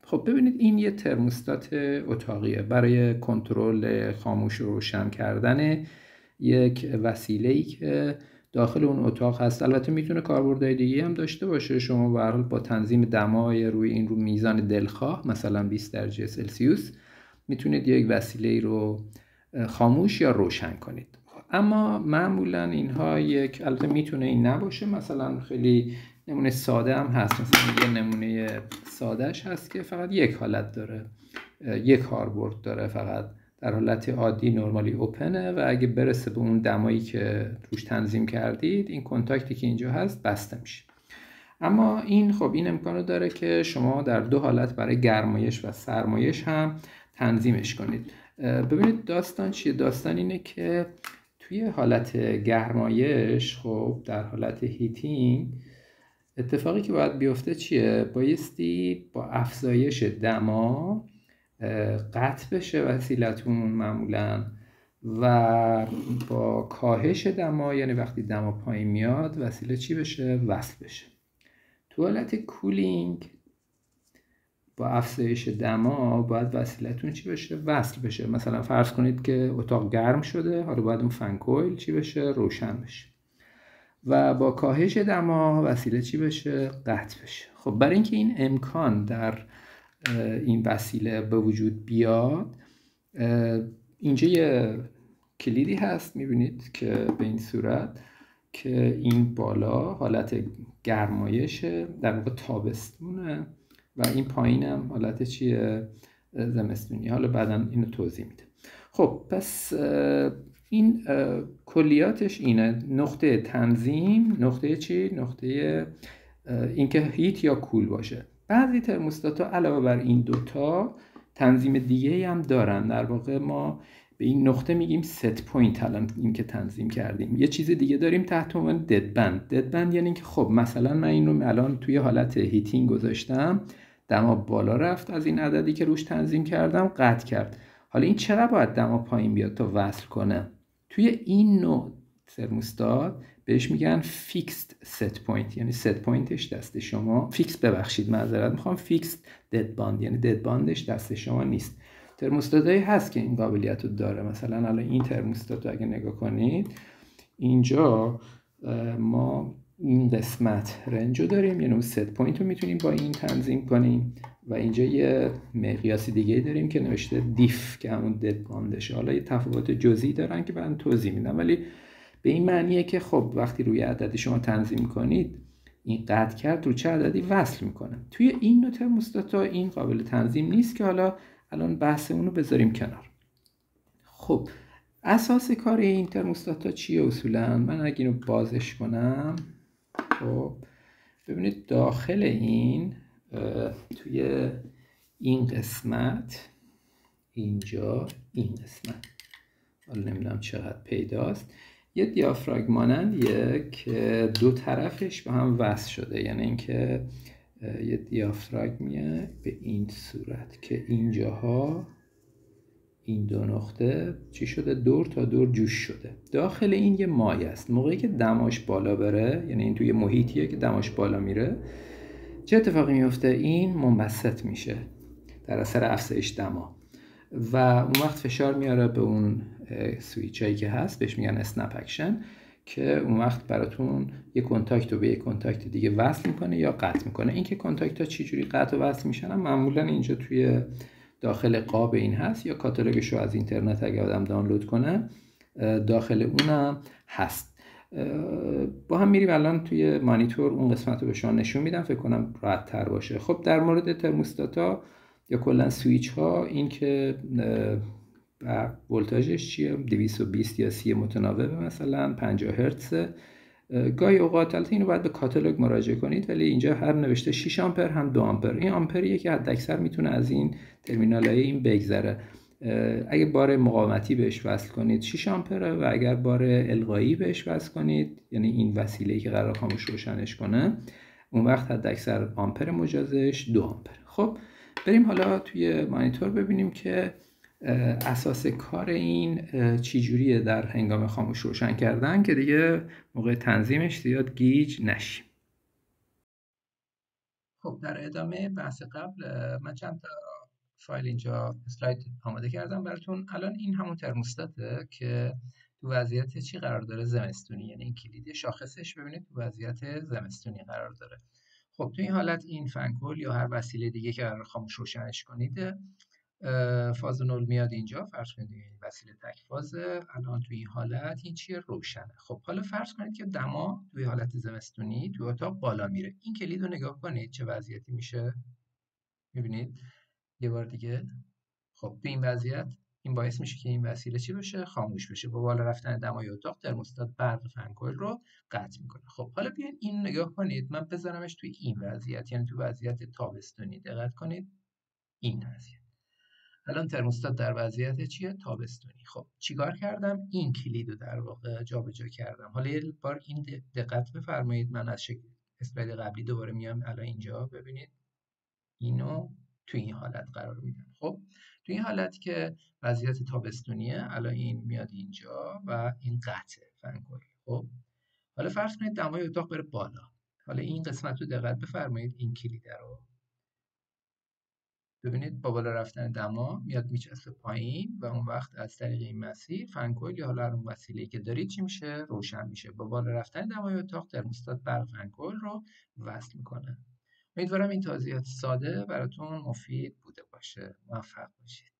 خب ببینید این یه ترموستات اتاقیه برای کنترل خاموش و روشن کردن یک وسیله‌ای که داخل اون اتاق هست. البته میتونه کاربردهای دیگه هم داشته باشه. شما به هر حال با تنظیم دمای روی میزان دلخواه مثلا 20 درجه سلسیوس میتونید یک وسیله رو خاموش یا روشن کنید. اما معمولا اینها البته میتونه این نباشه، مثلا خیلی نمونه ساده هم هست، مثلا یه نمونه سادهش هست که فقط یک حالت داره، یک کاربرد داره، فقط در حالت عادی نورمالی اوپنه و اگه برسه به اون دمایی که روش تنظیم کردید این کنتاکتی که اینجا هست بسته میشه. اما این این امکانو داره که شما در دو حالت برای گرمایش و سرمایش هم تنظیمش کنید. ببینید داستان چیه؟ داستان اینه که توی حالت گرمایش در حالت هیتینگ اتفاقی که باید بیفته چیه؟ بایستی با افزایش دما قطع بشه وسیلتون معمولا و با کاهش دما، یعنی وقتی دما پایین میاد وسیله چی بشه؟ وصل بشه. تو حالت کولینگ با افزایش دما باید وسیلتون چی بشه؟ وصل بشه. مثلا فرض کنید که اتاق گرم شده، حالا باید اون فن کویل چی بشه؟ روشن بشه. و با کاهش دما وسیله چی بشه؟ قطع بشه. خب برای اینکه این امکان در این وسیله به وجود بیاد، اینجا یه کلیدی هست میبینید که به این صورت که این بالا حالت گرمایشه، در واقع تابستونه، و این پایین هم حالت چیه؟ زمستونی. حالا بعداً اینو توضیح میده. خب پس این کلیاتش اینه. نقطه تنظیم، نقطه چی؟ نقطه اینکه هیت یا کول باشه. بعضی ترموستات‌ها علاوه بر این دوتا تنظیم دیگه هم دارن. در واقع ما به این نقطه میگیم ست پوینت. الان این که تنظیم کردیم یه چیز دیگه داریم تحت عنوان دد بند. دد بند یعنی که مثلا من این رو الان توی حالت هیتینگ گذاشتم، دما بالا رفت، از این عددی که روش تنظیم کردم قطع کرد. حالا این چرا باید دما پایین بیاد تا وصل کنه؟ توی این نوع ترموستات بهش میگن فیکسد ست پوینت، یعنی ست پوینتش دست شما، فیکسد دد باند، یعنی دد باندش دست شما نیست. ترموستاتایی هست که این قابلیت رو داره. مثلا الان این ترموستات رو اگه نگاه کنید، اینجا ما این قسمت رنج رو داریم، یعنی اون ست پوینت رو میتونیم با این تنظیم کنیم، و اینجا یه مقیاس دیگه داریم که نوشته دیف که همون دد باندشه. حالا یه تفاوت جزئی دارن که بعد توضیح میدم، ولی به این معنیه که وقتی روی عددی شما تنظیم کنید، این قطع کرد رو چه عددی وصل میکنه. توی این نوع ترموستات‌ها این قابل تنظیم نیست که حالا الان بحث اونو بذاریم کنار. خب اساس کار این ترموستات‌ها چیه اصولا؟ من اگه اینو بازش کنم، ببینید داخل این توی این قسمت، اینجا این قسمت، حالا نمیدونم چقدر پیداست، یه دیافراگم مانندیه که دو طرفش به هم وصل شده. یعنی اینکه یه دیافراگمیه به این صورت که اینجاها این دو نقطه چی شده؟ دور تا دور جوش شده. داخل این یه مایع است. موقعی که دماش بالا بره، یعنی این توی محیطیه که دماش بالا میره، چه اتفاقی میفته؟ این منبسط میشه در اثر افزایش دما و اون وقت فشار میاره به اون سویچ هایی که هست، بهش میگن اسنپ اکشن، که اون وقت براتون یه کانتاکت رو به یه کانتاکت دیگه وصل میکنه یا قطع میکنه. این که کانتاکت ها چی جوری قطع و وصل میشن معمولا اینجا توی داخل قاب این هست، یا کاتالوگش رو از اینترنت اگه آدم دانلود کنه داخل اونم هست. با هم میریم الان توی مانیتور اون قسمت رو به شما نشون میدم، فکر کنم راحت تر باشه. خب در مورد ترموستاتا یا کلا سویچ ها، این که ولتاژش چیه؟ 220 یا 30 متناوب، مثلا 50 هرتز. گاهی اوقات البته اینو باید به کاتالوگ مراجعه کنید، ولی اینجا هم نوشته 6 آمپر هم 2 آمپر. این آمپریه که حداکثر میتونه از این ترمینالای این بگذره. اگه بار مقاومتی بهش وصل کنید 6 آمپره، و اگر بار القایی بهش وصل کنید، یعنی این وسیله‌ای که قرار خاموش روشنش کنه، اون وقت حداکثر آمپر مجازش 2 آمپر. خب بریم حالا توی مانیتور ببینیم که اساس کار این چی جوریه در هنگام خاموش روشن کردن، که دیگه موقع تنظیمش زیاد گیج نشیم. خب در ادامه بحث قبل من چند تا فایل اینجا اسلاید آماده کردم براتون. الان این همون ترموستاته که تو وضعیت چی قرار داره؟ زمستونی. یعنی این کلید شاخصش ببینید تو وضعیت زمستونی قرار داره. خب تو این حالت این فنکل یا هر وسیله دیگه که قرار خاموش روشنش کنید فاز نول میاد اینجا. فرض کنید این وسیله تک فازه. الان تو این حالت این چیه؟ روشنه. خب حالا فرض کنید که دما توی حالت زمستونی توی اتاق بالا میره. این کلید رو نگاه کنید چه وضعیتی میشه. میبینید یه بار دیگه. خب تو این وضعیت این باعث میشه که این وسیله چی بشه؟ خاموش بشه. با بالا رفتن دمای اتاق ترموستات برق فنکل رو قطع میکنه. خب حالا بیاین این نگاه کنید. من بذارمش توی این وضعیت، یعنی تو وضعیت تابستونی. دقت کنید این وضعیت. الان ترموستات در وضعیت چیه؟ تابستونی. خب چیکار کردم؟ این کلید رو در واقع جابجا کردم. حالا یه بار این دقت بفرمایید. من از اسلاید قبلی دوباره میام الان اینجا. ببینید اینو تو این حالت قرار میدم. خب تو این حالت که وضعیت تابستونیه، الان این میاد اینجا و این قطعه فنکل. خب حالا فرض کنید دمای اتاق بره بالا. حالا این قسمت رو دقت بفرمایید. این کلید رو ببینید با بالا رفتن دما میاد میچسبه پایین و اون وقت از طریق این مسیر فنکل یا حالا هر وسیله‌ای که دارید چی میشه؟ روشن میشه. با بالا رفتن دمای اتاق ترموستات برق فنکل رو وصل میکنه. امیدوارم این توضیحات ساده براتون مفید بوده باشه. موفق باشید.